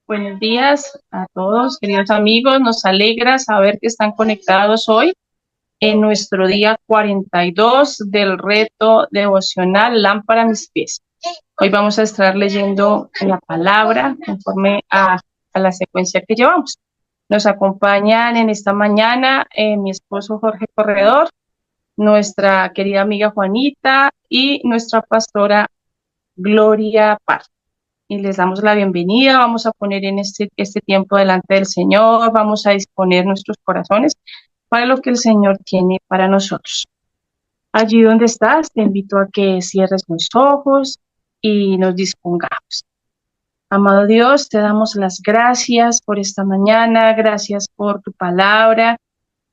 Buenos días a todos, queridos amigos. Nos alegra saber que están conectados hoy en nuestro día 42 del reto devocional Lámpara a mis pies. Hoy vamos a estar leyendo la palabra conforme a la secuencia que llevamos. Nos acompañan en esta mañana mi esposo Jorge Corredor, nuestra querida amiga Juanita y nuestra pastora Gloria Paz. Y les damos la bienvenida. Vamos a poner en este tiempo delante del Señor, vamos a disponer nuestros corazones para lo que el Señor tiene para nosotros. Allí donde estás, te invito a que cierres los ojos y nos dispongamos. Amado Dios, te damos las gracias por esta mañana, gracias por tu palabra,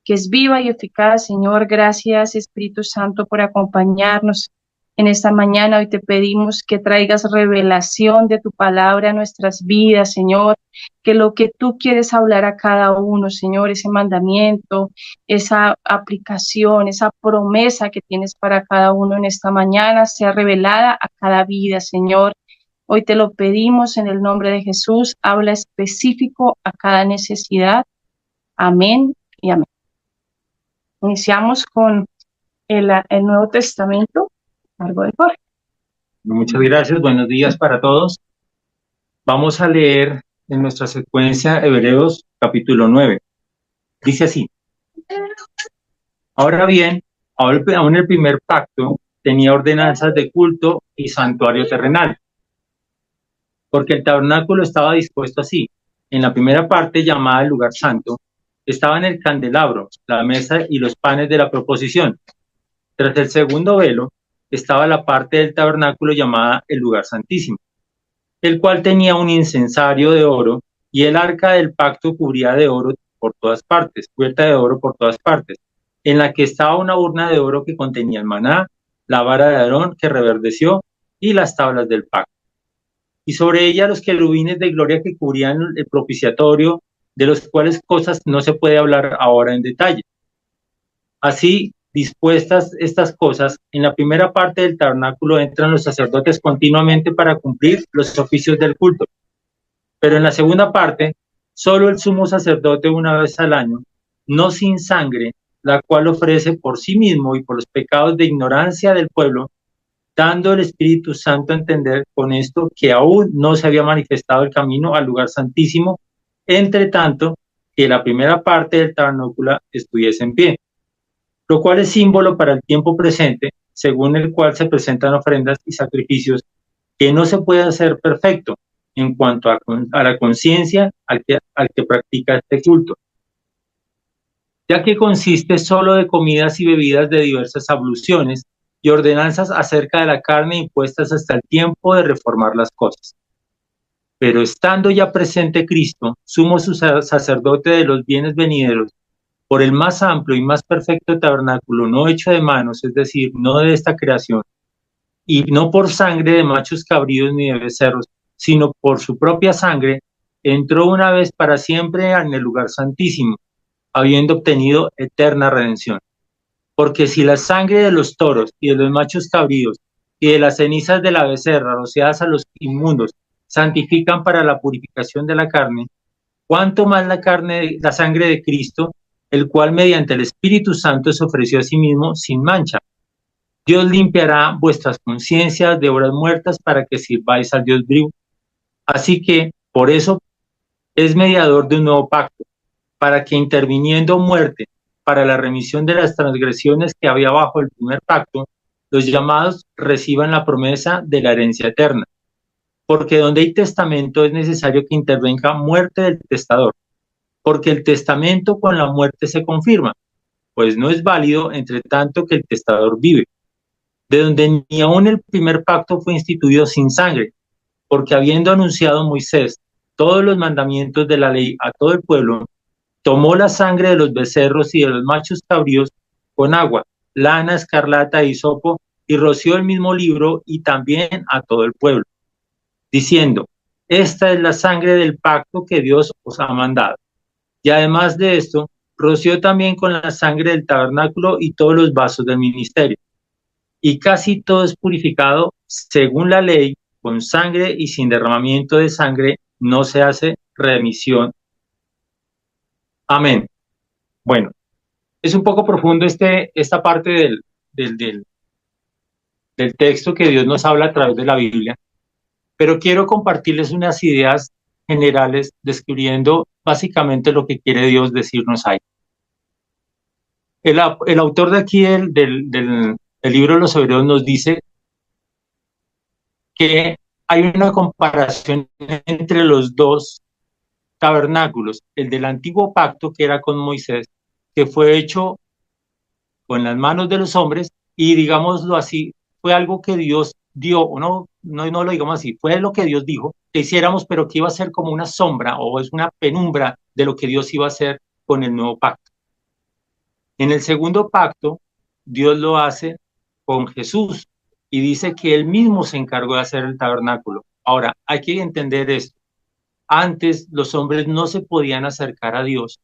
que es viva y eficaz, Señor. Gracias, Espíritu Santo, por acompañarnos en esta mañana. Hoy te pedimos que traigas revelación de tu palabra a nuestras vidas, Señor, que lo que tú quieres hablar a cada uno, Señor, ese mandamiento, esa aplicación, esa promesa que tienes para cada uno en esta mañana, sea revelada a cada vida, Señor. Hoy te lo pedimos en el nombre de Jesús. Habla específico a cada necesidad. Amén y amén. Iniciamos con el Nuevo Testamento, a cargo de Jorge. Muchas gracias, buenos días para todos. Vamos a leer en nuestra secuencia Hebreos capítulo 9. Dice así: Ahora bien, aún el primer pacto tenía ordenanzas de culto y santuario terrenal, porque el tabernáculo estaba dispuesto así. En la primera parte, llamada el lugar santo, estaban el candelabro, la mesa y los panes de la proposición. Tras el segundo velo estaba la parte del tabernáculo llamada el lugar santísimo, el cual tenía un incensario de oro, y el arca del pacto cubría de oro por todas partes, cubierta de oro por todas partes, en la que estaba una urna de oro que contenía el maná, la vara de Aarón que reverdeció y las tablas del pacto. Y sobre ella los querubines de gloria que cubrían el propiciatorio, de los cuales cosas no se puede hablar ahora en detalle. Así dispuestas estas cosas, en la primera parte del tabernáculo entran los sacerdotes continuamente para cumplir los oficios del culto. Pero en la segunda parte, solo el sumo sacerdote una vez al año, no sin sangre, la cual ofrece por sí mismo y por los pecados de ignorancia del pueblo, dando el Espíritu Santo a entender con esto que aún no se había manifestado el camino al lugar santísimo, entre tanto que la primera parte del tabernáculo estuviese en pie, lo cual es símbolo para el tiempo presente, según el cual se presentan ofrendas y sacrificios que no se puede hacer perfecto en cuanto a la conciencia al que practica este culto, ya que consiste solo de comidas y bebidas de diversas abluciones y ordenanzas acerca de la carne impuestas hasta el tiempo de reformar las cosas. Pero estando ya presente Cristo, sumo sacerdote de los bienes venideros, por el más amplio y más perfecto tabernáculo, no hecho de manos, es decir, no de esta creación, y no por sangre de machos cabríos ni de becerros, sino por su propia sangre, entró una vez para siempre en el lugar santísimo, habiendo obtenido eterna redención. Porque si la sangre de los toros y de los machos cabríos y de las cenizas de la becerra rociadas a los inmundos santifican para la purificación de la carne, cuánto más la sangre de Cristo, el cual mediante el Espíritu Santo se ofreció a sí mismo sin mancha. Dios limpiará vuestras conciencias de obras muertas para que sirváis al Dios vivo. Así que, por eso, es mediador de un nuevo pacto, para que interviniendo muerte para la remisión de las transgresiones que había bajo el primer pacto, los llamados reciban la promesa de la herencia eterna. Porque donde hay testamento es necesario que intervenga muerte del testador, porque el testamento con la muerte se confirma, pues no es válido entre tanto que el testador vive, de donde ni aun el primer pacto fue instituido sin sangre, porque habiendo anunciado Moisés todos los mandamientos de la ley a todo el pueblo, tomó la sangre de los becerros y de los machos cabríos con agua, lana, escarlata y hisopo, y roció el mismo libro y también a todo el pueblo, diciendo: esta es la sangre del pacto que Dios os ha mandado. Y además de esto, roció también con la sangre del tabernáculo y todos los vasos del ministerio. Y casi todo es purificado según la ley, con sangre, y sin derramamiento de sangre no se hace remisión. Amén. Bueno, es un poco profundo esta parte del texto que Dios nos habla a través de la Biblia, pero quiero compartirles unas ideas generales describiendo básicamente lo que quiere Dios decirnos ahí. El autor de aquí del libro de los Hebreos nos dice que hay una comparación entre los dos tabernáculos, el del antiguo pacto que era con Moisés, que fue hecho con las manos de los hombres y digámoslo así, fue algo que Dios dio, o no lo digamos así, fue lo que Dios dijo que hiciéramos, pero que iba a ser como una sombra o es una penumbra de lo que Dios iba a hacer con el nuevo pacto. En el segundo pacto, Dios lo hace con Jesús y dice que él mismo se encargó de hacer el tabernáculo. Ahora, hay que entender esto. Antes los hombres no se podían acercar a Dios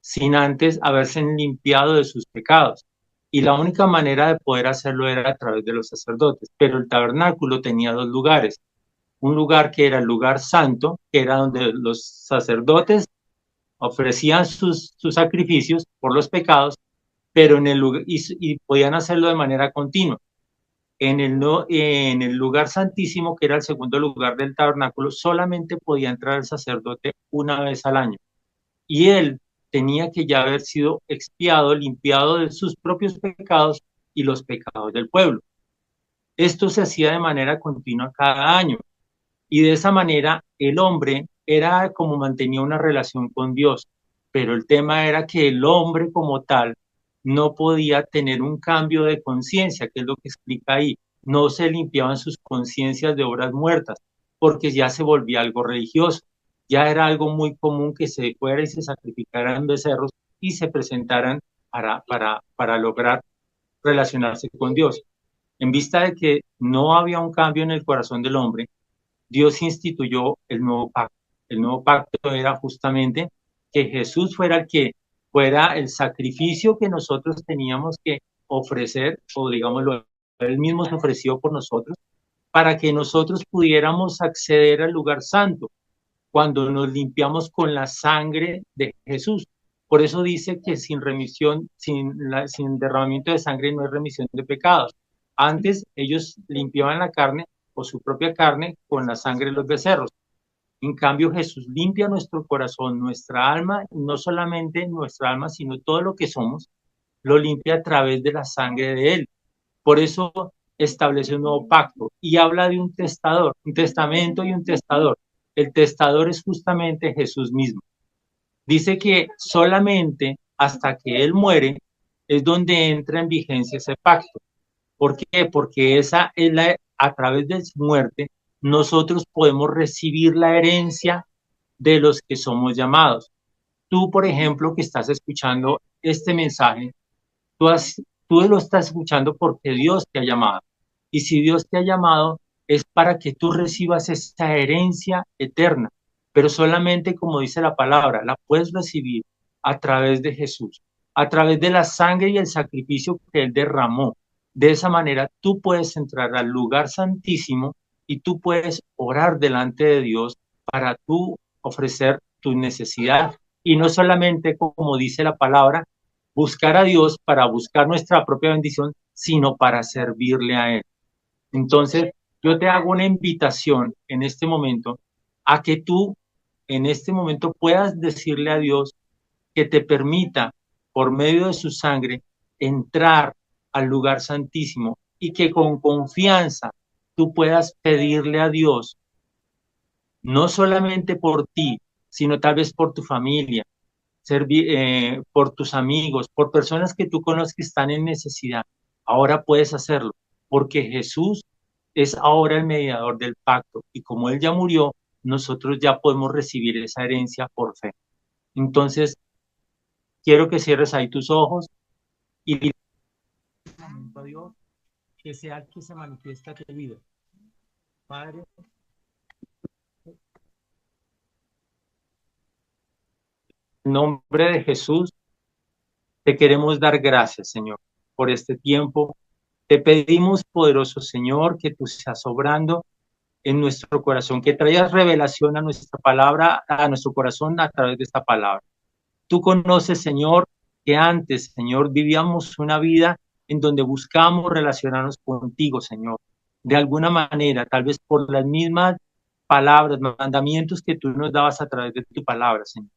sin antes haberse limpiado de sus pecados. Y la única manera de poder hacerlo era a través de los sacerdotes. Pero el tabernáculo tenía dos lugares. Un lugar que era el lugar santo, que era donde los sacerdotes ofrecían sus sacrificios por los pecados, pero en el lugar, y podían hacerlo de manera continua. En el lugar santísimo, que era el segundo lugar del tabernáculo, solamente podía entrar el sacerdote una vez al año. Y él tenía que ya haber sido expiado, limpiado de sus propios pecados y los pecados del pueblo. Esto se hacía de manera continua cada año. Y de esa manera el hombre era como mantenía una relación con Dios. Pero el tema era que el hombre como tal no podía tener un cambio de conciencia, que es lo que explica ahí. No se limpiaban sus conciencias de obras muertas, porque ya se volvía algo religioso. Ya era algo muy común que se fuera y se sacrificaran becerros y se presentaran para lograr relacionarse con Dios. En vista de que no había un cambio en el corazón del hombre, Dios instituyó el nuevo pacto. El nuevo pacto era justamente que Jesús fuera el que fuera el sacrificio que nosotros teníamos que ofrecer, o digámoslo, él mismo se ofreció por nosotros, para que nosotros pudiéramos acceder al lugar santo, cuando nos limpiamos con la sangre de Jesús. Por eso dice que sin remisión, sin derramamiento de sangre no hay remisión de pecados. Antes ellos limpiaban la carne o su propia carne con la sangre de los becerros. En cambio, Jesús limpia nuestro corazón, nuestra alma, y no solamente nuestra alma, sino todo lo que somos, lo limpia a través de la sangre de Él. Por eso establece un nuevo pacto y habla de un testador, un testamento y un testador. El testador es justamente Jesús mismo. Dice que solamente hasta que Él muere es donde entra en vigencia ese pacto. ¿Por qué? Porque esa es a través de su muerte nosotros podemos recibir la herencia de los que somos llamados. Tú, por ejemplo, que estás escuchando este mensaje, tú lo estás escuchando porque Dios te ha llamado. Y si Dios te ha llamado, es para que tú recibas esta herencia eterna. Pero solamente, como dice la palabra, la puedes recibir a través de Jesús, a través de la sangre y el sacrificio que Él derramó. De esa manera, tú puedes entrar al lugar santísimo y tú puedes orar delante de Dios para tú ofrecer tu necesidad. Y no solamente, como dice la palabra, buscar a Dios para buscar nuestra propia bendición, sino para servirle a Él. Entonces, yo te hago una invitación en este momento a que tú en este momento puedas decirle a Dios que te permita, por medio de su sangre, entrar al lugar santísimo y que con confianza tú puedas pedirle a Dios, no solamente por ti, sino tal vez por tu familia, por tus amigos, por personas que tú conoces que están en necesidad. Ahora puedes hacerlo, porque Jesús es ahora el mediador del pacto y como Él ya murió, nosotros ya podemos recibir esa herencia por fe. Entonces, quiero que cierres ahí tus ojos y dile a Dios que sea el que se manifiesta en tu vida. Padre, en nombre de Jesús, te queremos dar gracias, Señor, por este tiempo. Te pedimos, poderoso Señor, que tú seas obrando en nuestro corazón, que traigas revelación a nuestra palabra, a nuestro corazón a través de esta palabra. Tú conoces, Señor, que antes, Señor, vivíamos una vida en donde buscamos relacionarnos contigo, Señor, de alguna manera, tal vez por las mismas palabras, mandamientos que tú nos dabas a través de tu palabra, Señor.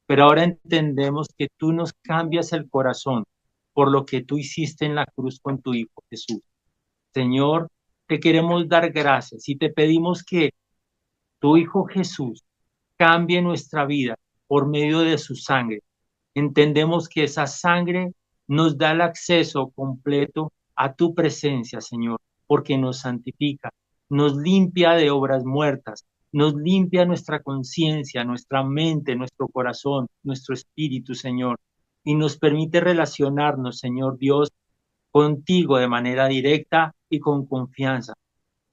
Pero ahora entendemos que tú nos cambias el corazón por lo que tú hiciste en la cruz con tu Hijo Jesús. Señor, te queremos dar gracias y te pedimos que tu Hijo Jesús cambie nuestra vida por medio de su sangre. Entendemos que esa sangre nos da el acceso completo a tu presencia, Señor, porque nos santifica, nos limpia de obras muertas, nos limpia nuestra conciencia, nuestra mente, nuestro corazón, nuestro espíritu, Señor, y nos permite relacionarnos, Señor Dios, contigo de manera directa y con confianza.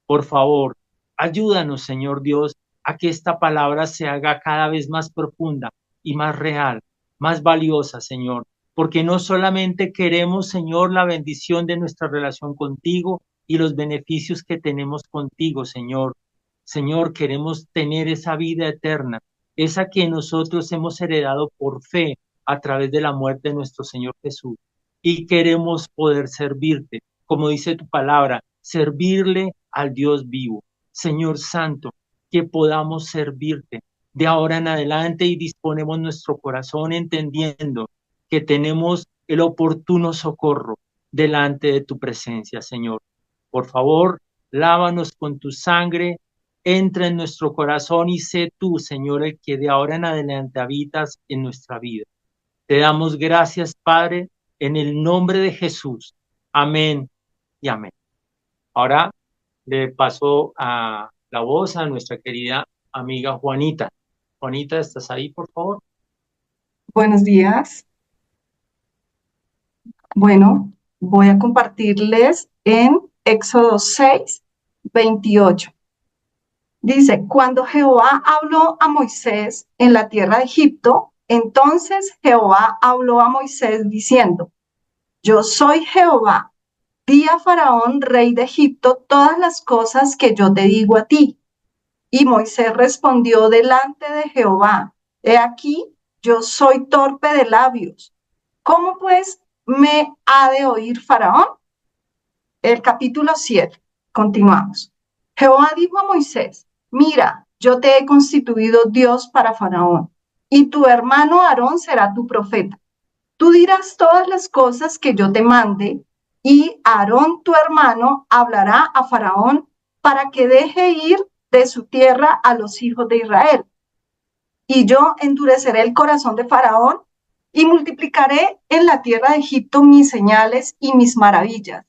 Por favor, ayúdanos, Señor Dios, a que esta palabra se haga cada vez más profunda y más real, más valiosa, Señor, porque no solamente queremos, Señor, la bendición de nuestra relación contigo y los beneficios que tenemos contigo, Señor. Señor, queremos tener esa vida eterna, esa que nosotros hemos heredado por fe a través de la muerte de nuestro Señor Jesús. Y queremos poder servirte, como dice tu palabra, servirle al Dios vivo. Señor Santo, que podamos servirte de ahora en adelante y disponemos nuestro corazón entendiendo que tenemos el oportuno socorro delante de tu presencia, Señor. Por favor, lávanos con tu sangre, entra en nuestro corazón y sé tú, Señor, el que de ahora en adelante habitas en nuestra vida. Te damos gracias, Padre, en el nombre de Jesús. Amén y amén. Ahora le paso a la voz a nuestra querida amiga Juanita. Juanita, ¿estás ahí, por favor? Buenos días. Bueno, voy a compartirles en Éxodo 6, 28. Dice, cuando Jehová habló a Moisés en la tierra de Egipto, entonces Jehová habló a Moisés diciendo, yo soy Jehová, di a Faraón, rey de Egipto, todas las cosas que yo te digo a ti. Y Moisés respondió delante de Jehová, he aquí, yo soy torpe de labios. ¿Cómo pues me ha de oír Faraón? El capítulo 7, continuamos. Jehová dijo a Moisés, mira, yo te he constituido Dios para Faraón, y tu hermano Aarón será tu profeta. Tú dirás todas las cosas que yo te mande, y Aarón tu hermano hablará a Faraón para que deje ir de su tierra a los hijos de Israel. Y yo endureceré el corazón de Faraón y multiplicaré en la tierra de Egipto mis señales y mis maravillas.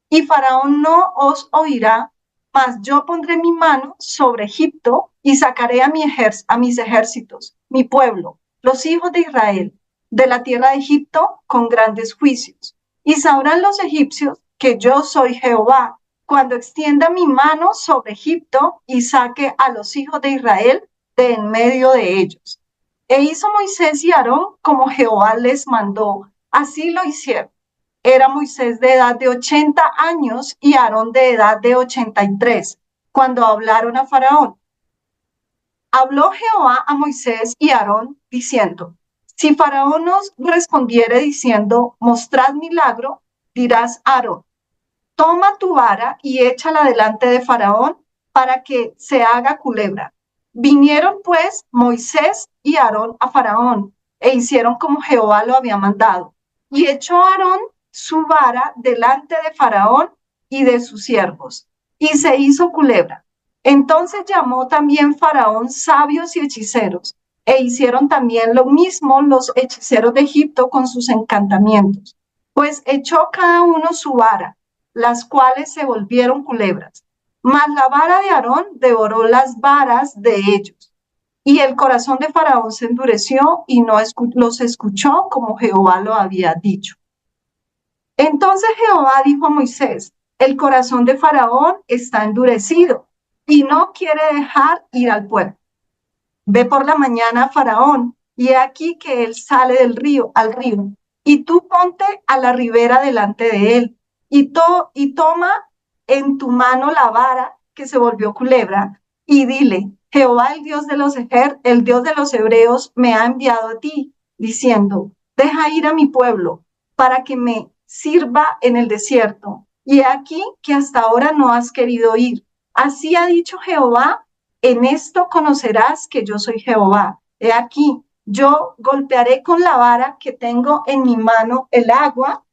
Y Faraón no os oirá, mas yo pondré mi mano sobre Egipto y sacaré a mis ejércitos, mi pueblo, los hijos de Israel, de la tierra de Egipto con grandes juicios. Y sabrán los egipcios que yo soy Jehová, cuando extienda mi mano sobre Egipto y saque a los hijos de Israel de en medio de ellos. E hizo Moisés y Aarón como Jehová les mandó, así lo hicieron. Era Moisés de edad de 80 años y Aarón de edad de 83, cuando hablaron a Faraón. Habló Jehová a Moisés y Aarón, diciendo, si Faraón nos respondiere diciendo, mostrad milagro, dirás a Aarón, toma tu vara y échala delante de Faraón para que se haga culebra. Vinieron pues Moisés y Aarón a Faraón e hicieron como Jehová lo había mandado. Y echó Aarón su vara delante de Faraón y de sus siervos, y se hizo culebra. Entonces llamó también Faraón sabios y hechiceros, e hicieron también lo mismo los hechiceros de Egipto con sus encantamientos, pues echó cada uno su vara, las cuales se volvieron culebras. Mas la vara de Aarón devoró las varas de ellos. Y el corazón de Faraón se endureció y no los escuchó como Jehová lo había dicho. Entonces Jehová dijo a Moisés, el corazón de Faraón está endurecido y no quiere dejar ir al pueblo. Ve por la mañana a Faraón, y he aquí que él sale del río, al río, y tú ponte a la ribera delante de él, y toma en tu mano la vara que se volvió culebra, y dile, Jehová, el Dios de los hebreos, me ha enviado a ti, diciendo, deja ir a mi pueblo, para que me sirva en el desierto. Y he aquí que hasta ahora no has querido ir. Así ha dicho Jehová, en esto conocerás que yo soy Jehová. He aquí, yo golpearé con la vara que tengo en mi mano el agua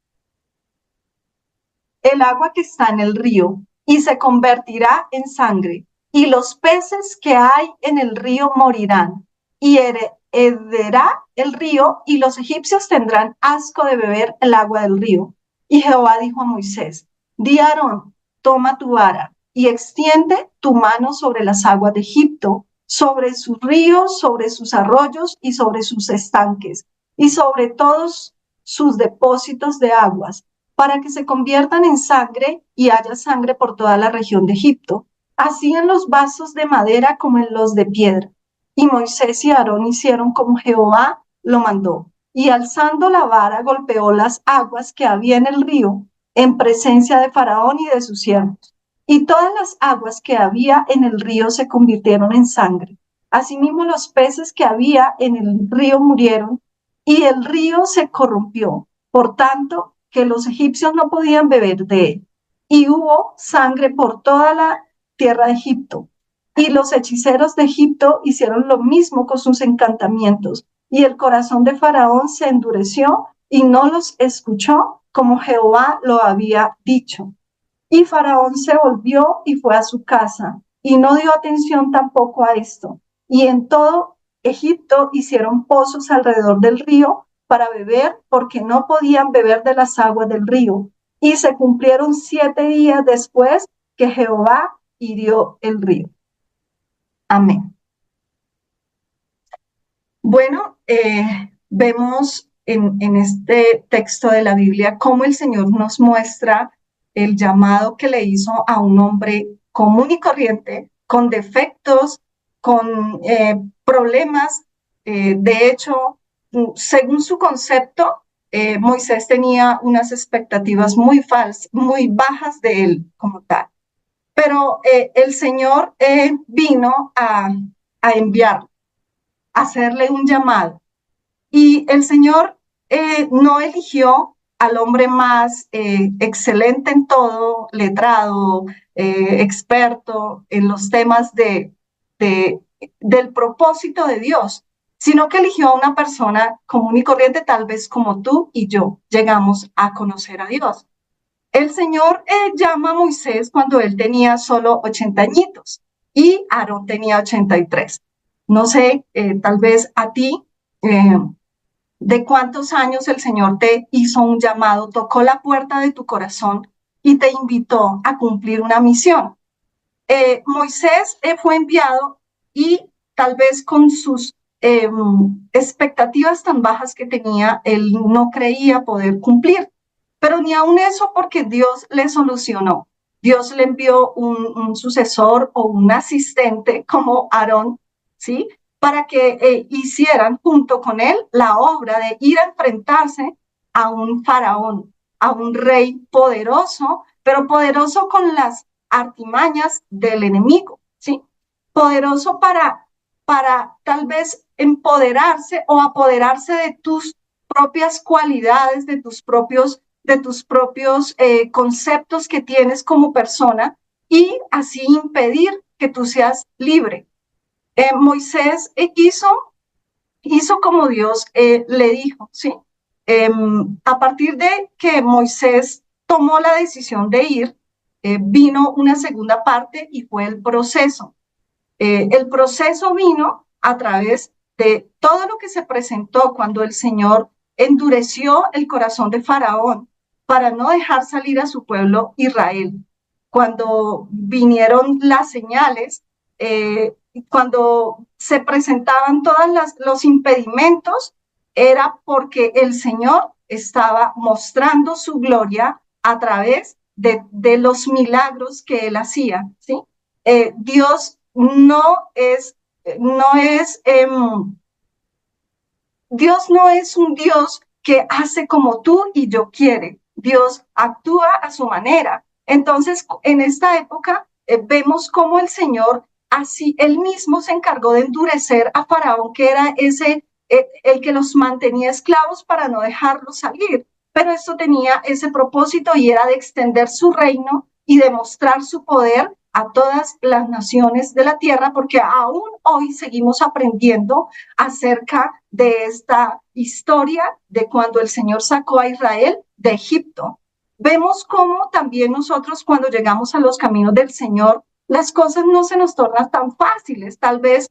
que está en el río, y se convertirá en sangre, y los peces que hay en el río morirán, y herederá el río, y los egipcios tendrán asco de beber el agua del río. Y Jehová dijo a Moisés, di a Aarón, toma tu vara, y extiende tu mano sobre las aguas de Egipto, sobre sus ríos, sobre sus arroyos y sobre sus estanques, y sobre todos sus depósitos de aguas, para que se conviertan en sangre y haya sangre por toda la región de Egipto, así en los vasos de madera como en los de piedra. Y Moisés y Aarón hicieron como Jehová lo mandó, y alzando la vara golpeó las aguas que había en el río en presencia de Faraón y de sus siervos. Y todas las aguas que había en el río se convirtieron en sangre. Asimismo los peces que había en el río murieron, y el río se corrompió. Por tanto, que los egipcios no podían beber de él. Y hubo sangre por toda la tierra de Egipto. Y los hechiceros de Egipto hicieron lo mismo con sus encantamientos. Y el corazón de Faraón se endureció y no los escuchó como Jehová lo había dicho. Y Faraón se volvió y fue a su casa, y no dio atención tampoco a esto. Y en todo Egipto hicieron pozos alrededor del río para beber, porque no podían beber de las aguas del río. Y se cumplieron 7 días después que Jehová hirió el río. Amén. Bueno, vemos en este texto de la Biblia cómo el Señor nos muestra el llamado que le hizo a un hombre común y corriente, con defectos, con problemas. De hecho, según su concepto, Moisés tenía unas expectativas muy bajas de él como tal. Pero el Señor vino a enviarlo, a hacerle un llamado. Y el Señor no eligió al hombre más excelente en todo, letrado, experto en los temas del propósito de Dios, sino que eligió a una persona común y corriente, tal vez como tú y yo llegamos a conocer a Dios. El Señor llama a Moisés cuando él tenía solo 80 añitos y Aarón tenía 83. No sé, tal vez a ti, de cuántos años el Señor te hizo un llamado, tocó la puerta de tu corazón y te invitó a cumplir una misión. Moisés fue enviado y tal vez con sus expectativas tan bajas que tenía, él no creía poder cumplir. Pero ni aun eso, porque Dios le solucionó. Dios le envió un sucesor o un asistente como Aarón, ¿sí? Para que hicieran junto con él la obra de ir a enfrentarse a un faraón, a un rey poderoso, pero poderoso con las artimañas del enemigo, ¿sí? Poderoso para tal vez empoderarse o apoderarse de tus propias cualidades, de tus propios conceptos que tienes como persona y así impedir que tú seas libre. Moisés hizo como Dios le dijo, ¿sí? A partir de que Moisés tomó la decisión de ir, vino una segunda parte y fue el proceso. El proceso vino a través de todo lo que se presentó cuando el Señor endureció el corazón de Faraón para no dejar salir a su pueblo Israel. Cuando vinieron las señales, cuando se presentaban todos los impedimentos, era porque el Señor estaba mostrando su gloria a través de los milagros que él hacía, ¿sí? Dios Dios no es un Dios que hace como tú y yo quiere. Dios actúa a su manera. Entonces, en esta época, vemos cómo el Señor, así él mismo se encargó de endurecer a Faraón, que era el que los mantenía esclavos para no dejarlos salir. Pero esto tenía ese propósito y era de extender su reino y demostrar su poder a todas las naciones de la tierra, porque aún hoy seguimos aprendiendo acerca de esta historia de cuando el Señor sacó a Israel de Egipto. Vemos cómo también nosotros cuando llegamos a los caminos del Señor, las cosas no se nos tornan tan fáciles. Tal vez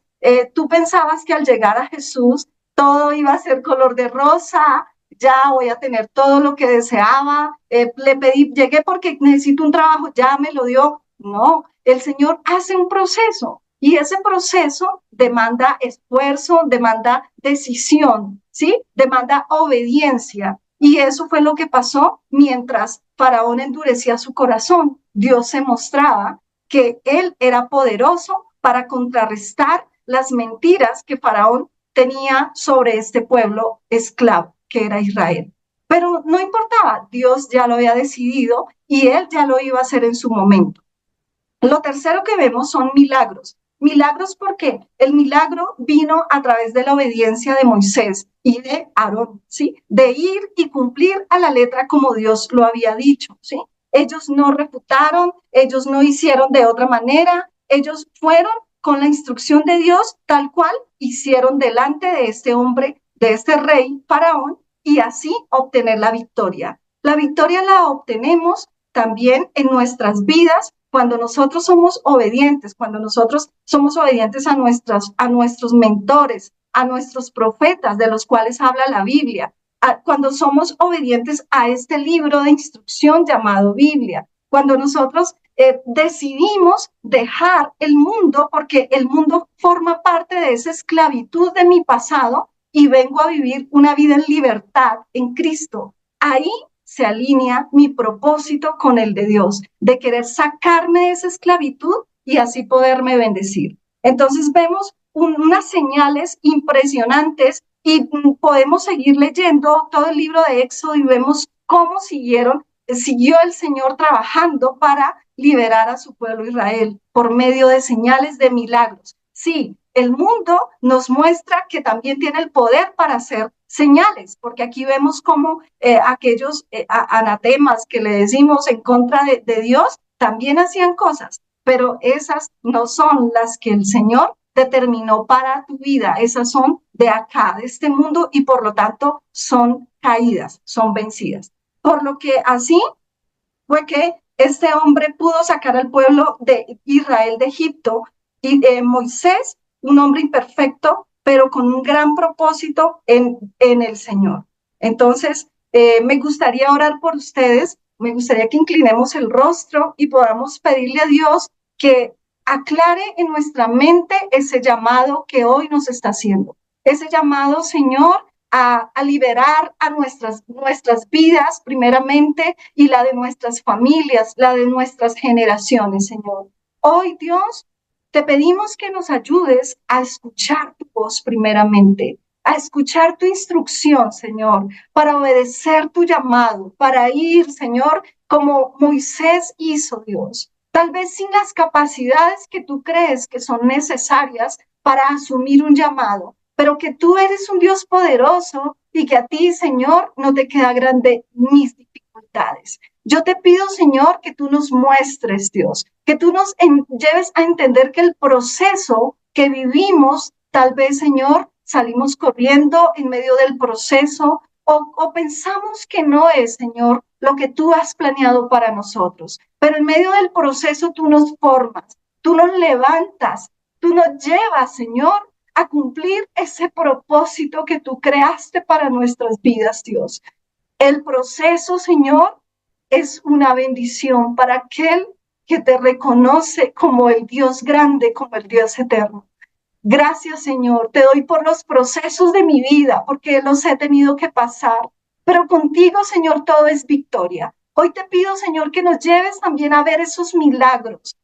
tú pensabas que al llegar a Jesús todo iba a ser color de rosa, ya voy a tener todo lo que deseaba, le pedí, llegué porque necesito un trabajo, ya me lo dio. No, el Señor hace un proceso y ese proceso demanda esfuerzo, demanda decisión, ¿sí? Demanda obediencia. Y eso fue lo que pasó mientras Faraón endurecía su corazón. Dios se mostraba que él era poderoso para contrarrestar las mentiras que Faraón tenía sobre este pueblo esclavo que era Israel. Pero no importaba, Dios ya lo había decidido y él ya lo iba a hacer en su momento. Lo tercero que vemos son milagros. Milagros porque el milagro vino a través de la obediencia de Moisés y de Aarón, ¿sí? De ir y cumplir a la letra como Dios lo había dicho, ¿sí? Ellos no refutaron, ellos no hicieron de otra manera, ellos fueron con la instrucción de Dios tal cual hicieron delante de este hombre, de este rey Faraón, y así obtener la victoria. La victoria la obtenemos también en nuestras vidas cuando nosotros somos obedientes, cuando nosotros somos obedientes a nuestros mentores, a nuestros profetas de los cuales habla la Biblia, cuando somos obedientes a este libro de instrucción llamado Biblia, cuando nosotros decidimos dejar el mundo, porque el mundo forma parte de esa esclavitud de mi pasado y vengo a vivir una vida en libertad en Cristo. Ahí se alinea mi propósito con el de Dios, de querer sacarme de esa esclavitud y así poderme bendecir. Entonces vemos unas señales impresionantes y podemos seguir leyendo todo el libro de Éxodo y vemos cómo siguió el Señor trabajando para liberar a su pueblo Israel por medio de señales, de milagros. Sí, el mundo nos muestra que también tiene el poder para hacer señales, porque aquí vemos cómo aquellos anatemas que le decimos en contra de Dios también hacían cosas, pero esas no son las que el Señor determinó para tu vida, esas son de acá, de este mundo, y por lo tanto son caídas, son vencidas. Por lo que así fue que este hombre pudo sacar al pueblo de Israel de Egipto y Moisés, un hombre imperfecto, pero con un gran propósito en el Señor. Entonces, me gustaría orar por ustedes, me gustaría que inclinemos el rostro y podamos pedirle a Dios que aclare en nuestra mente ese llamado que hoy nos está haciendo. Ese llamado, Señor, a liberar a nuestras vidas primeramente y la de nuestras familias, la de nuestras generaciones, Señor. Hoy, Dios, te pedimos que nos ayudes a escuchar tu voz primeramente, a escuchar tu instrucción, Señor, para obedecer tu llamado, para ir, Señor, como Moisés hizo, Dios. Tal vez sin las capacidades que tú crees que son necesarias para asumir un llamado, pero que tú eres un Dios poderoso y que a ti, Señor, no te queda grande mis dificultades. Yo te pido, Señor, que tú nos muestres, Dios, que tú nos lleves a entender que el proceso que vivimos, tal vez, Señor, salimos corriendo en medio del proceso o pensamos que no es, Señor, lo que tú has planeado para nosotros. Pero en medio del proceso tú nos formas, tú nos levantas, tú nos llevas, Señor, a cumplir ese propósito que tú creaste para nuestras vidas, Dios. El proceso, Señor, es una bendición para aquel que te reconoce como el Dios grande, como el Dios eterno. Gracias, Señor, te doy por los procesos de mi vida, porque los he tenido que pasar. Pero contigo, Señor, todo es victoria. Hoy te pido, Señor, que nos lleves también a ver esos milagros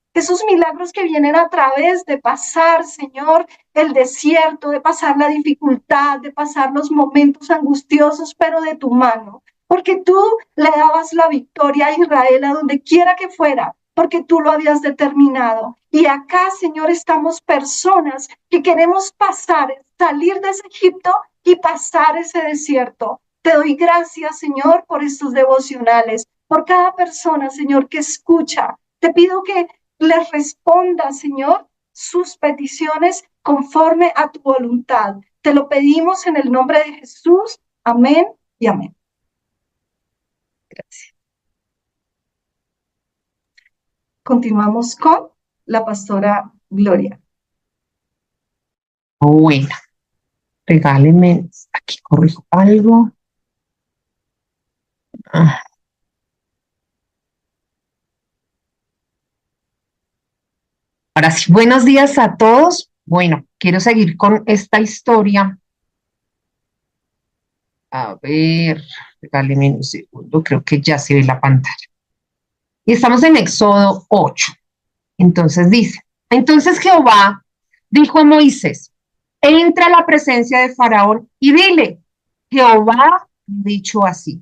que vienen a través de pasar, Señor, el desierto, de pasar la dificultad, de pasar los momentos angustiosos, pero de tu mano. Porque tú le dabas la victoria a Israel a donde quiera que fuera. porque tú lo habías determinado. Y acá, Señor, estamos personas que queremos pasar, salir de ese Egipto y pasar ese desierto. Te doy gracias, Señor, por estos devocionales, por cada persona, Señor, que escucha. Te pido que les responda, Señor, sus peticiones conforme a tu voluntad. Te lo pedimos en el nombre de Jesús. Amén y amén. Gracias. Continuamos con la pastora Gloria. Bueno, regálenme, aquí corrijo algo. Ah. Ahora sí, buenos días a todos. Bueno, quiero seguir con esta historia. A ver, regálenme un segundo, creo que ya se ve la pantalla. Y estamos en Éxodo 8. Entonces dice, entonces Jehová dijo a Moisés, entra a la presencia de Faraón y dile, Jehová ha dicho así,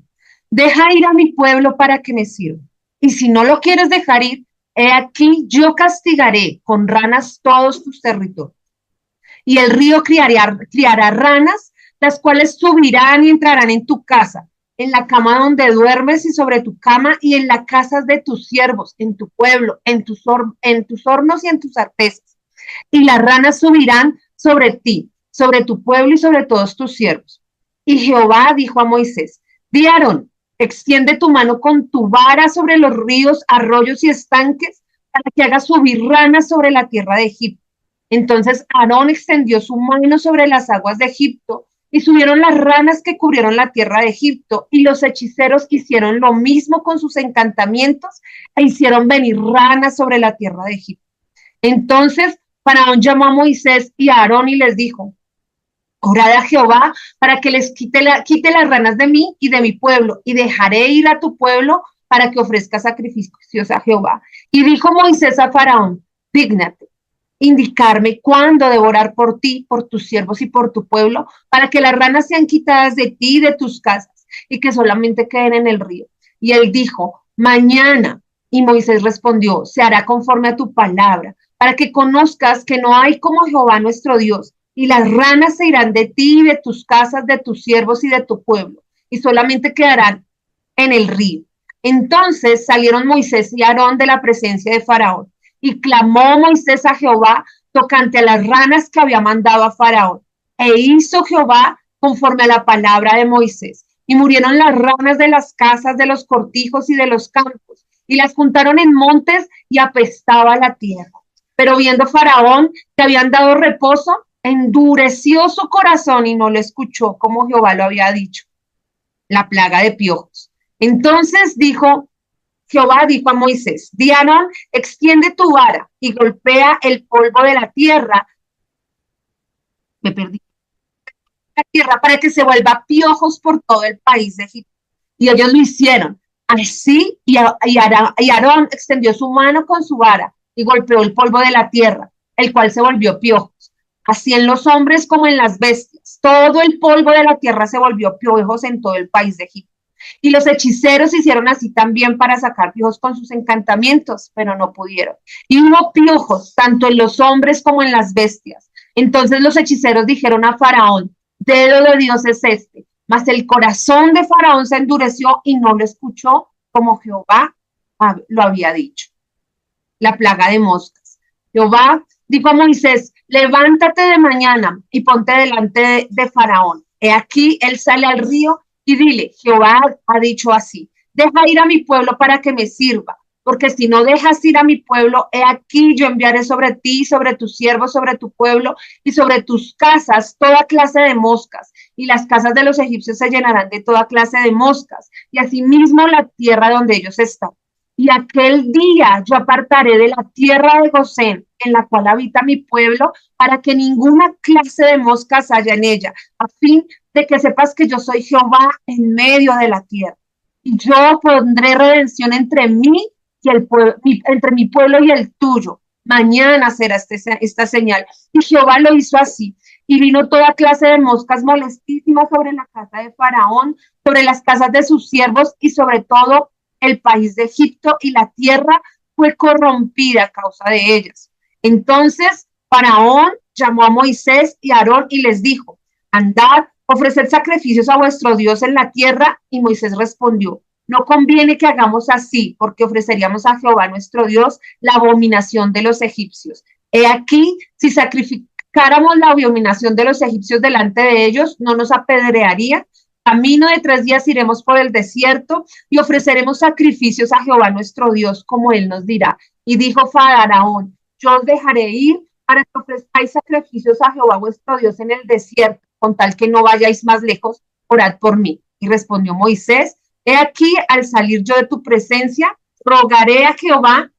deja ir a mi pueblo para que me sirva. Y si no lo quieres dejar ir, he aquí yo castigaré con ranas todos tus territorios. Y el río criará ranas, las cuales subirán y entrarán en tu casa, en la cama donde duermes y sobre tu cama y en las casas de tus siervos, en tu pueblo, en tus hornos y en tus artesas. Y las ranas subirán sobre ti, sobre tu pueblo y sobre todos tus siervos. Y Jehová dijo a Moisés, di a Aarón, extiende tu mano con tu vara sobre los ríos, arroyos y estanques, para que hagas subir ranas sobre la tierra de Egipto. Entonces Aarón extendió su mano sobre las aguas de Egipto, y subieron las ranas que cubrieron la tierra de Egipto, y los hechiceros hicieron lo mismo con sus encantamientos, e hicieron venir ranas sobre la tierra de Egipto. Entonces Faraón llamó a Moisés y a Aarón y les dijo, orad a Jehová para que les quite las ranas de mí y de mi pueblo, y dejaré ir a tu pueblo para que ofrezca sacrificios a Jehová. Y dijo Moisés a Faraón, dígnate indicarme cuándo devorar por ti, por tus siervos y por tu pueblo, para que las ranas sean quitadas de ti y de tus casas, y que solamente queden en el río. Y él dijo, mañana. Y Moisés respondió, se hará conforme a tu palabra, para que conozcas que no hay como Jehová nuestro Dios, y las ranas se irán de ti y de tus casas, de tus siervos y de tu pueblo, y solamente quedarán en el río. Entonces salieron Moisés y Aarón de la presencia de Faraón, y clamó Moisés a Jehová tocante a las ranas que había mandado a Faraón. E hizo Jehová conforme a la palabra de Moisés. Y murieron las ranas de las casas, de los cortijos y de los campos. Y las juntaron en montes y apestaba la tierra. Pero viendo Faraón que habían dado reposo, endureció su corazón y no lo escuchó como Jehová lo había dicho. La plaga de piojos. Entonces Jehová dijo a Moisés, di a Aarón, extiende tu vara y golpea el polvo de la tierra. La tierra para que se vuelva piojos por todo el país de Egipto. Y ellos lo hicieron. Así, y Aarón extendió su mano con su vara y golpeó el polvo de la tierra, el cual se volvió piojos. Así en los hombres como en las bestias. Todo el polvo de la tierra se volvió piojos en todo el país de Egipto. Y los hechiceros hicieron así también para sacar piojos con sus encantamientos, pero no pudieron. Y hubo piojos tanto en los hombres como en las bestias. Entonces los hechiceros dijeron a Faraón, dedo de Dios es este. Mas el corazón de Faraón se endureció y no lo escuchó como Jehová lo había dicho. La plaga de moscas. Jehová dijo a Moisés, levántate de mañana y ponte delante de Faraón. He aquí, él sale al río y dile, Jehová ha dicho así, deja ir a mi pueblo para que me sirva, porque si no dejas ir a mi pueblo, he aquí yo enviaré sobre ti, sobre tus siervos, sobre tu pueblo y sobre tus casas toda clase de moscas, y las casas de los egipcios se llenarán de toda clase de moscas, y asimismo la tierra donde ellos están. Y aquel día yo apartaré de la tierra de Gosén, en la cual habita mi pueblo, para que ninguna clase de moscas haya en ella, a fin de que sepas que yo soy Jehová en medio de la tierra. Y yo pondré redención entre mí y entre mi pueblo y el tuyo. Mañana será esta señal. Y Jehová lo hizo así. Y vino toda clase de moscas molestísimas sobre la casa de Faraón, sobre las casas de sus siervos y sobre todo el país de Egipto, y la tierra fue corrompida a causa de ellas. Entonces Faraón llamó a Moisés y a Aarón y les dijo: andad, ofreced sacrificios a vuestro Dios en la tierra. Y Moisés respondió: no conviene que hagamos así, porque ofreceríamos a Jehová nuestro Dios la abominación de los egipcios. He aquí, si sacrificáramos la abominación de los egipcios delante de ellos, no nos apedrearían. Camino de 3 días iremos por el desierto y ofreceremos sacrificios a Jehová nuestro Dios, como él nos dirá. Y dijo Faraón: yo os dejaré ir para que ofrezcáis sacrificios a Jehová vuestro Dios en el desierto, con tal que no vayáis más lejos, orad por mí. Y respondió Moisés: he aquí, al salir yo de tu presencia, rogaré a Jehová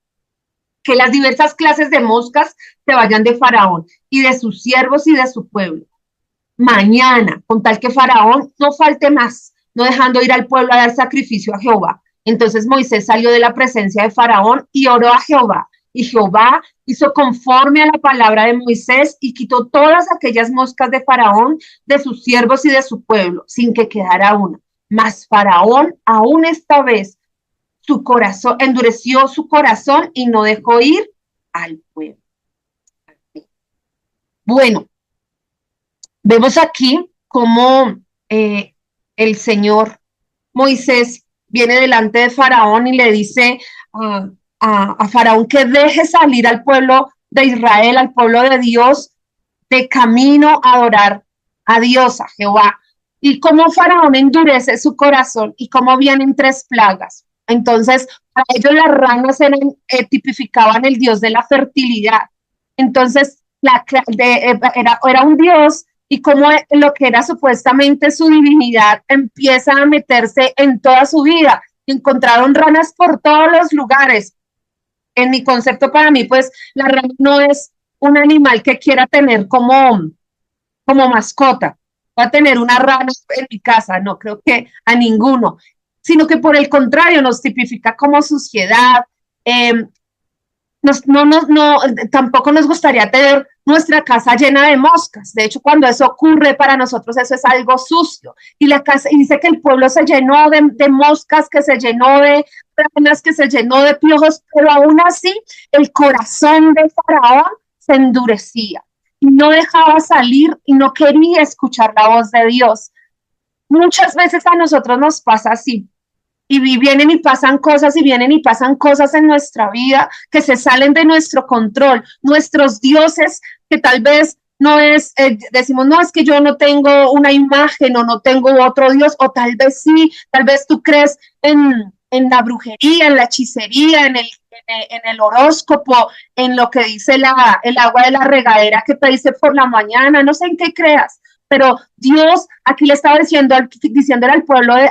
que las diversas clases de moscas se vayan de Faraón y de sus siervos y de su pueblo mañana, con tal que Faraón no falte más, no dejando ir al pueblo a dar sacrificio a Jehová. Entonces Moisés salió de la presencia de Faraón y oró a Jehová. Y Jehová hizo conforme a la palabra de Moisés y quitó todas aquellas moscas de Faraón, de sus siervos y de su pueblo, sin que quedara una. Mas Faraón, aún esta vez, su corazón endureció su corazón y no dejó ir al pueblo. Bueno, vemos aquí cómo el Señor Moisés viene delante de Faraón y le dice a Faraón que deje salir al pueblo de Israel, al pueblo de Dios, de camino a adorar a Dios, a Jehová. Y cómo Faraón endurece su corazón y cómo vienen 3 plagas. Entonces, para ellos las ranas tipificaban el dios de la fertilidad. Entonces, era un dios, y como lo que era supuestamente su divinidad empieza a meterse en toda su vida. Encontraron ranas por todos los lugares. En mi concepto, para mí, pues, la rana no es un animal que quiera tener como mascota. Va a tener una rana en mi casa, no creo que a ninguno, sino que por el contrario nos tipifica como suciedad. Tampoco nos gustaría tener nuestra casa llena de moscas. De hecho, cuando eso ocurre, para nosotros eso es algo sucio. Y dice que el pueblo se llenó de moscas, que se llenó de ranas, que se llenó de piojos, pero aún así el corazón de Faraón se endurecía y no dejaba salir y no quería escuchar la voz de Dios. Muchas veces a nosotros nos pasa así. Y vienen y pasan cosas y vienen y pasan cosas en nuestra vida que se salen de nuestro control. Nuestros dioses, que tal vez no es, decimos, no, es que yo no tengo una imagen o no tengo otro dios, o tal vez sí, tal vez tú crees en la brujería, en la hechicería, en el horóscopo, en lo que dice el agua de la regadera que te dice por la mañana, no sé en qué creas. Pero Dios aquí le estaba diciéndole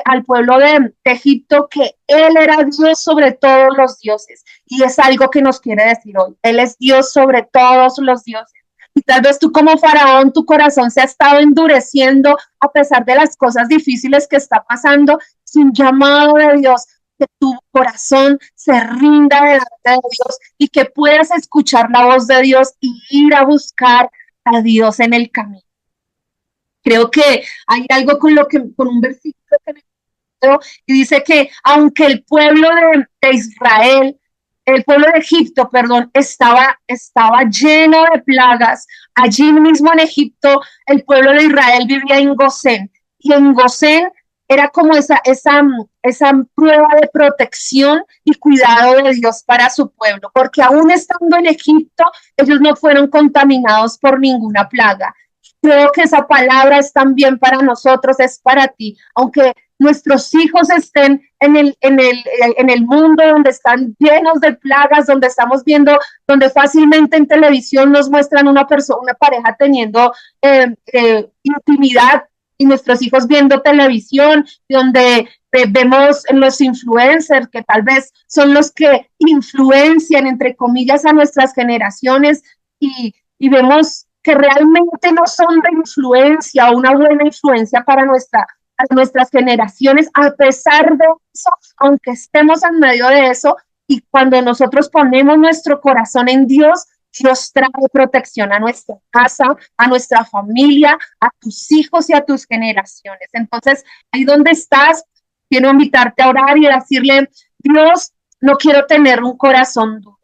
al pueblo de Egipto que Él era Dios sobre todos los dioses. Y es algo que nos quiere decir hoy. Él es Dios sobre todos los dioses. Y tal vez tú como Faraón, tu corazón se ha estado endureciendo a pesar de las cosas difíciles que está pasando, sin llamado de Dios, que tu corazón se rinda delante de Dios y que puedas escuchar la voz de Dios y ir a buscar a Dios en el camino. Creo que hay algo con un versículo que me quedó y dice que aunque el pueblo de Israel, el pueblo de Egipto, perdón, estaba lleno de plagas, allí mismo en Egipto el pueblo de Israel vivía en Gosén, y en Gosén era como esa prueba de protección y cuidado de Dios para su pueblo, porque aún estando en Egipto, ellos no fueron contaminados por ninguna plaga. Creo que esa palabra es también para nosotros, es para ti, aunque nuestros hijos estén en el mundo donde están llenos de plagas, donde estamos viendo, donde fácilmente en televisión nos muestran una pareja teniendo intimidad, y nuestros hijos viendo televisión, donde vemos en los influencers que tal vez son los que influencian, entre comillas, a nuestras generaciones, y vemos que realmente no son de influencia o una buena influencia para nuestras generaciones, a pesar de eso, aunque estemos en medio de eso, y cuando nosotros ponemos nuestro corazón en Dios, Dios trae protección a nuestra casa, a nuestra familia, a tus hijos y a tus generaciones. Entonces, ahí donde estás, quiero invitarte a orar y a decirle: Dios, No quiero tener un corazón duro.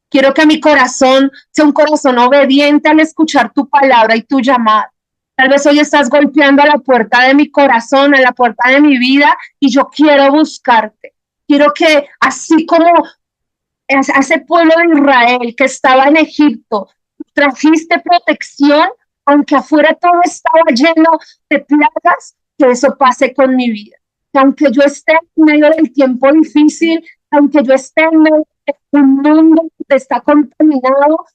Quiero que mi corazón sea un corazón obediente al escuchar tu palabra y tu llamada. Tal vez hoy estás golpeando a la puerta de mi corazón, a la puerta de mi vida, y yo quiero buscarte. Quiero que así como a ese pueblo de Israel que estaba en Egipto, trajiste protección, aunque afuera todo estaba lleno de plagas, que eso pase con mi vida. Que aunque yo esté en medio del tiempo difícil, aunque yo esté en medio de un mundo que está contaminado,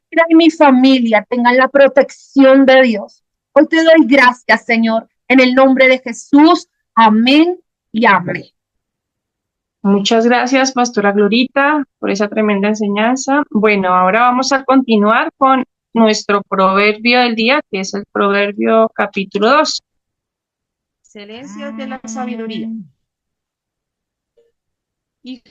mira, y mi familia tengan la protección de Dios. Hoy te doy gracias, Señor, en el nombre de Jesús. Amén y amén. Muchas gracias, Pastora Glorita, por esa tremenda enseñanza. Bueno, ahora vamos a continuar con nuestro proverbio del día, que es el Proverbio capítulo 2. Excelencias de la sabiduría. Y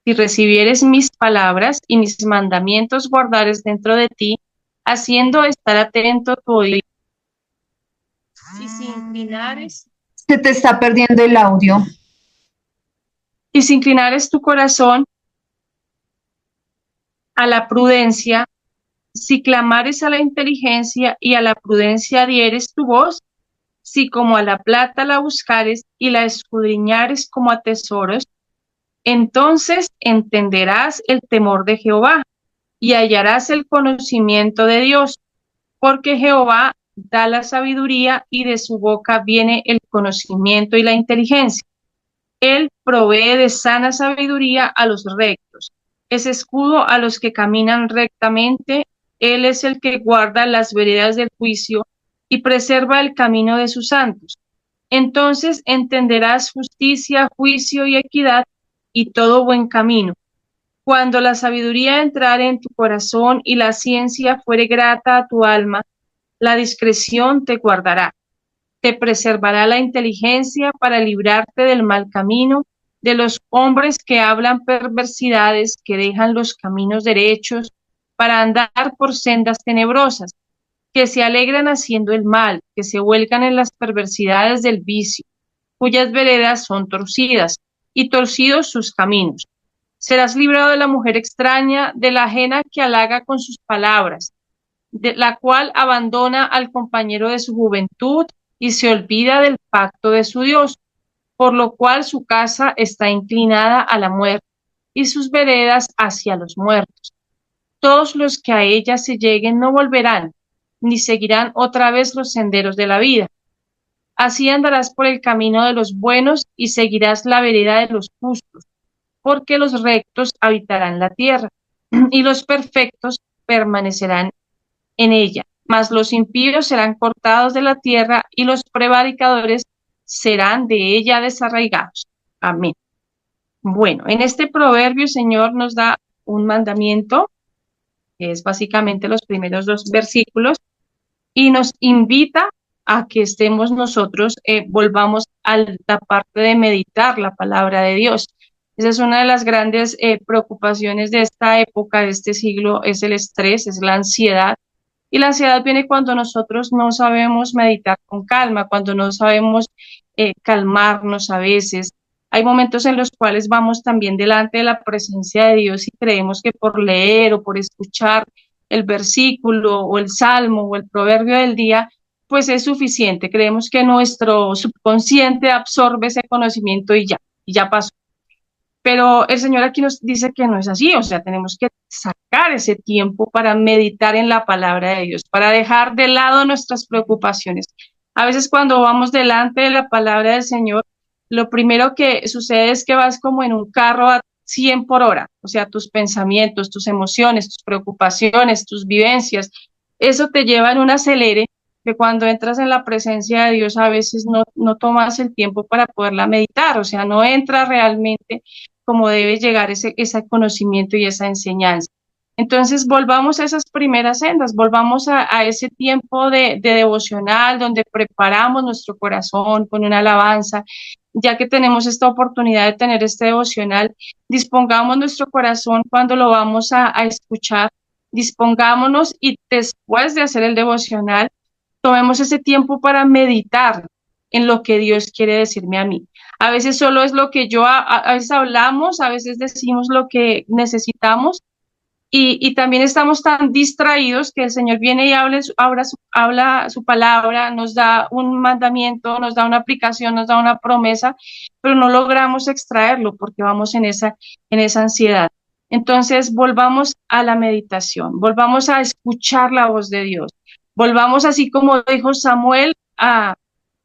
si recibieres mis palabras y mis mandamientos guardares dentro de ti, haciendo estar atento tu oído. Y si inclinares, Se te está perdiendo el audio. y si inclinares tu corazón a la prudencia, si clamares a la inteligencia y a la prudencia dieres tu voz, si como a la plata la buscares y la escudriñares como a tesoros, entonces entenderás el temor de Jehová y hallarás el conocimiento de Dios, porque Jehová da la sabiduría y de su boca viene el conocimiento y la inteligencia. Él provee de sana sabiduría a los rectos, es escudo a los que caminan rectamente. Él es el que guarda las veredas del juicio y preserva el camino de sus santos. Entonces entenderás justicia, juicio y equidad y todo buen camino. Cuando la sabiduría entrare en tu corazón y la ciencia fuere grata a tu alma, la discreción te guardará. Te preservará la inteligencia para librarte del mal camino, de los hombres que hablan perversidades, que dejan los caminos derechos para andar por sendas tenebrosas, que se alegran haciendo el mal, que se vuelcan en las perversidades del vicio, cuyas veredas son torcidas, y torcidos sus caminos. Serás librado de la mujer extraña, de la ajena que halaga con sus palabras, de la cual abandona al compañero de su juventud y se olvida del pacto de su Dios, por lo cual su casa está inclinada a la muerte y sus veredas hacia los muertos. Todos los que a ella se lleguen no volverán, ni seguirán otra vez los senderos de la vida. Así andarás por el camino de los buenos y seguirás la vereda de los justos, porque los rectos habitarán la tierra y los perfectos permanecerán en ella, mas los impíos serán cortados de la tierra y los prevaricadores serán de ella desarraigados. Amén. Bueno, en este proverbio el Señor nos da un mandamiento, que es básicamente los primeros 2 versículos, y nos invita a que estemos nosotros, volvamos a la parte de meditar la palabra de Dios. Esa es una de las grandes preocupaciones de esta época, de este siglo, es el estrés, es la ansiedad. Y la ansiedad viene cuando nosotros no sabemos meditar con calma, cuando no sabemos calmarnos a veces. Hay momentos en los cuales vamos también delante de la presencia de Dios y creemos que por leer o por escuchar el versículo o el salmo o el proverbio del día, pues es suficiente. Creemos que nuestro subconsciente absorbe ese conocimiento y ya pasó. Pero el Señor aquí nos dice que no es así, o sea, tenemos que sacar ese tiempo para meditar en la palabra de Dios, para dejar de lado nuestras preocupaciones. A veces cuando vamos delante de la palabra del Señor, lo primero que sucede es que vas como en un carro a 100 por hora, o sea, tus pensamientos, tus emociones, tus preocupaciones, tus vivencias, eso te lleva en un acelere que cuando entras en la presencia de Dios a veces no tomas el tiempo para poderla meditar, o sea, no entras realmente como debe llegar ese conocimiento y esa enseñanza. Entonces, volvamos a esas primeras sendas, volvamos a ese tiempo de devocional donde preparamos nuestro corazón con una alabanza. Ya que tenemos esta oportunidad de tener este devocional, dispongamos nuestro corazón cuando lo vamos a escuchar, dispongámonos y después de hacer el devocional, tomemos ese tiempo para meditar en lo que Dios quiere decirme a mí. A veces solo es lo que a veces hablamos, a veces decimos lo que necesitamos y también estamos tan distraídos que el Señor viene y habla su palabra, nos da un mandamiento, nos da una aplicación, nos da una promesa, pero no logramos extraerlo porque vamos en esa ansiedad. Entonces, volvamos a la meditación, volvamos a escuchar la voz de Dios, volvamos así como dijo Samuel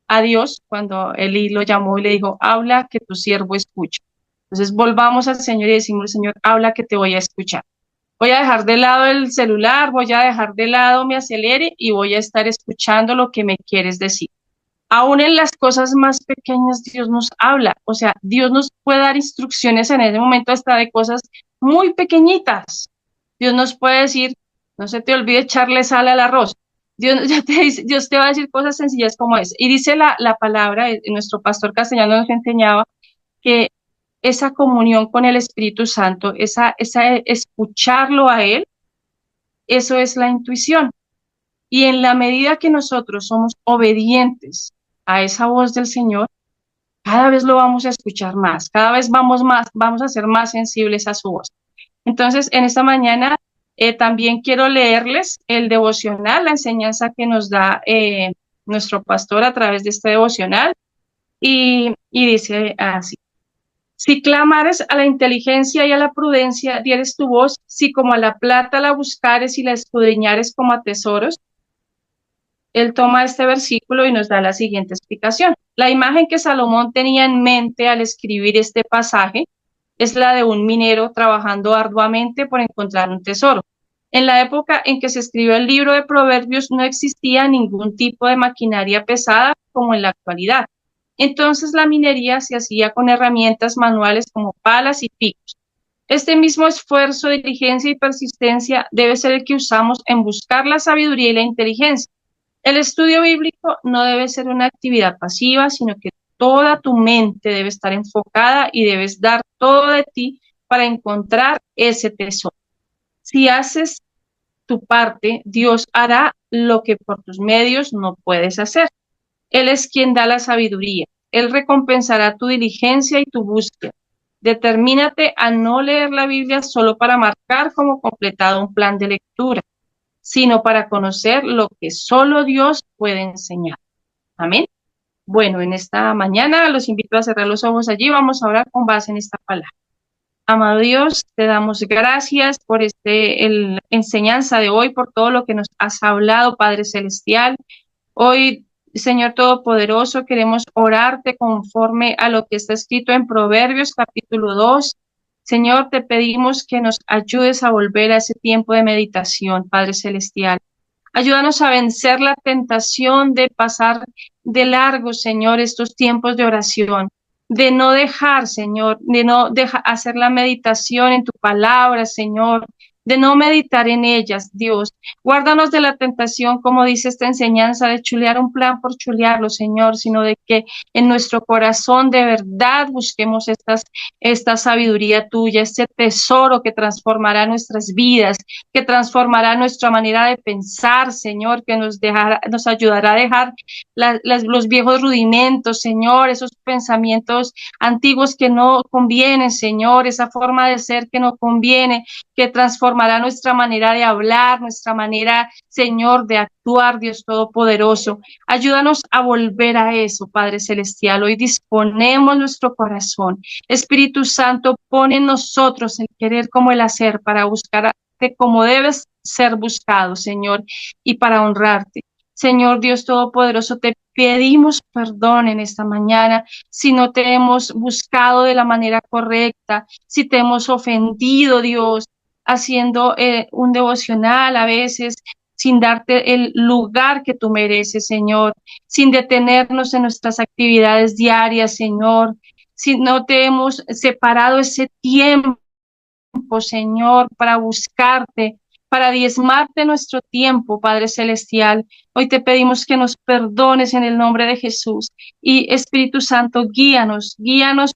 a Dios cuando Elí lo llamó y le dijo, habla que tu siervo escucha. Entonces, volvamos al Señor y decimos, Señor, habla que te voy a escuchar. Voy a dejar de lado el celular, voy a dejar de lado mi acelere y voy a estar escuchando lo que me quieres decir. Aún en las cosas más pequeñas Dios nos habla, o sea, Dios nos puede dar instrucciones en ese momento hasta de cosas muy pequeñitas. Dios nos puede decir, no se te olvide echarle sal al arroz. Dios te va a decir cosas sencillas como es. Y dice la palabra, nuestro pastor castellano nos enseñaba que esa comunión con el Espíritu Santo, esa escucharlo a Él, eso es la intuición. Y en la medida que nosotros somos obedientes a esa voz del Señor, cada vez lo vamos a escuchar más, cada vez vamos a ser más sensibles a su voz. Entonces, en esta mañana también quiero leerles el devocional, la enseñanza que nos da nuestro pastor a través de este devocional, y dice así. Si clamares a la inteligencia y a la prudencia, dieres tu voz, si como a la plata la buscares y la escudriñares como a tesoros. Él toma este versículo y nos da la siguiente explicación. La imagen que Salomón tenía en mente al escribir este pasaje es la de un minero trabajando arduamente por encontrar un tesoro. En la época en que se escribió el libro de Proverbios no existía ningún tipo de maquinaria pesada como en la actualidad. Entonces la minería se hacía con herramientas manuales como palas y picos. Este mismo esfuerzo, diligencia y persistencia debe ser el que usamos en buscar la sabiduría y la inteligencia. El estudio bíblico no debe ser una actividad pasiva, sino que toda tu mente debe estar enfocada y debes dar todo de ti para encontrar ese tesoro. Si haces tu parte, Dios hará lo que por tus medios no puedes hacer. Él es quien da la sabiduría. Él recompensará tu diligencia y tu búsqueda. Determínate a no leer la Biblia solo para marcar como completado un plan de lectura, sino para conocer lo que solo Dios puede enseñar. Amén. Bueno, en esta mañana los invito a cerrar los ojos allí. Vamos a orar con base en esta palabra. Amado Dios, te damos gracias por enseñanza de hoy, por todo lo que nos has hablado, Padre Celestial. Hoy, Señor Todopoderoso, queremos orarte conforme a lo que está escrito en Proverbios capítulo 2. Señor, te pedimos que nos ayudes a volver a ese tiempo de meditación, Padre Celestial. Ayúdanos a vencer la tentación de pasar de largo, Señor, estos tiempos de oración, de no dejar, Señor, de no hacer la meditación en tu palabra, Señor, de no meditar en ellas, Dios. Guárdanos de la tentación, como dice esta enseñanza, de chulear un plan por chulearlo, Señor, sino de que en nuestro corazón de verdad busquemos esta sabiduría tuya, este tesoro que transformará nuestras vidas, que transformará nuestra manera de pensar, Señor, que nos ayudará a dejar los viejos rudimentos, Señor, esos pensamientos antiguos que no convienen, Señor, esa forma de ser que no conviene, que transformará nuestra manera de hablar, nuestra manera, Señor, de actuar, Dios Todopoderoso. Ayúdanos a volver a eso, Padre Celestial. Hoy disponemos nuestro corazón. Espíritu Santo, pone en nosotros el querer como el hacer para buscarte como debes ser buscado, Señor, y para honrarte. Señor Dios Todopoderoso, te pedimos perdón en esta mañana si no te hemos buscado de la manera correcta, si te hemos ofendido, Dios, haciendo un devocional a veces sin darte el lugar que tú mereces, Señor, sin detenernos en nuestras actividades diarias, Señor, si no te hemos separado ese tiempo, Señor, para buscarte, para diezmarte nuestro tiempo, Padre Celestial. Hoy te pedimos que nos perdones en el nombre de Jesús. Y Espíritu Santo, guíanos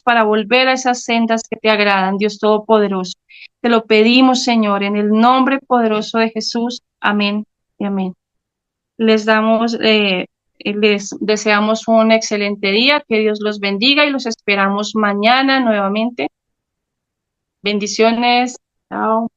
para volver a esas sendas que te agradan, Dios Todopoderoso. Te lo pedimos, Señor, en el nombre poderoso de Jesús. Amén y amén. Les damos Les deseamos un excelente día, que Dios los bendiga y los esperamos mañana nuevamente. Bendiciones. Chao.